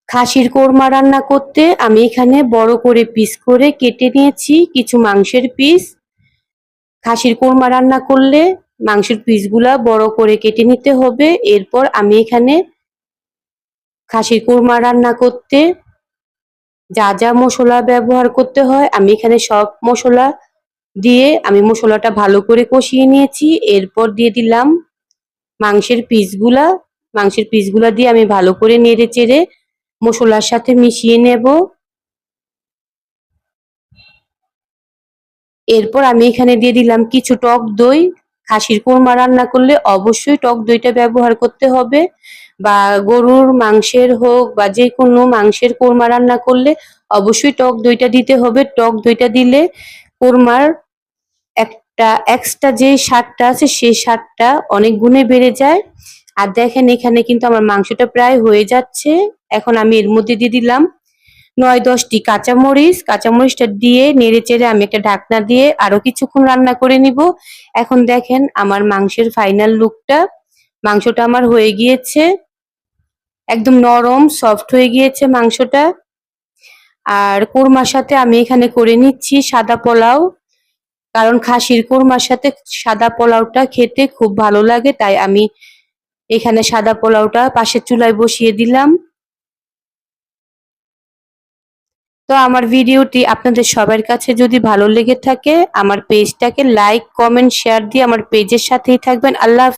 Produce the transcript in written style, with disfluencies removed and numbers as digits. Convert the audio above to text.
খাসির কোরমা রান্না করতে আমি এখানে বড় করে পিস করে কেটে নিয়েছি কিছু মাংসের পিস। খাসির কোরমা রান্না করলে মাংসের পিসগুলা বড় করে কেটে নিতে হবে। এরপর আমি এখানে খাসির কোরমা রান্না করতে যা যা মশলা ব্যবহার করতে হয় আমি এখানে সব মশলা দিয়ে আমি মশলাটা ভালো করে কষিয়ে নিয়েছি। এরপর দিয়ে দিলাম মাংসের পিসগুলা। মাংসের পিসগুলা দিয়ে আমি ভালো করে নেড়ে চেড়ে মশলার সাথে মিশিয়ে নেব। এরপর আমি এখানে দিয়ে দিলাম কিছু টক দই। খাসির কোরমা রান্না করলে অবশ্যই টক দইটা ব্যবহার করতে হবে, বা গরুর মাংসের হোক বা যে কোনো মাংসের কোরমা রান্না করলে অবশ্যই টক দইটা দিতে হবে। টক দইটা দিলে কোরমার একটা এক্সট্রা যে স্বাদটা আছে সেই স্বাদটা অনেক গুণে বেড়ে যায়। আর দেখেন এখানে কিন্তু আমার মাংসটা প্রায় হয়ে যাচ্ছে। এখন আমি এর মধ্যে দিয়ে দিলাম ৯-১০টি কাঁচামরিচ। কাঁচামরিচটা দিয়ে নেড়ে চেড়ে আমি একটা ঢাকনা দিয়ে আরো কিছুক্ষণ রান্না করে নিব। এখন দেখেন আমার মাংসের ফাইনাল লুকটা। মাংসটা আমার হয়ে গিয়েছে, একদম নরম সফট হয়ে গিয়েছে মাংসটা। আর কোরমার সাথে আমি এখানে করে নিচ্ছি সাদা পোলাও, কারণ খাসির কোরমার সাথে সাদা পোলাওটা খেতে খুব ভালো লাগে, তাই আমি এখানে সাদা পোলাওটা পাশের চুলায় বসিয়ে দিলাম। তো আমার ভিডিওটি আপনাদের সবার কাছে যদি ভালো লেগে থাকে আমার পেজটাকে লাইক কমেন্ট শেয়ার দিয়ে আমার পেজের সাথেই থাকবেন। আল্লাহ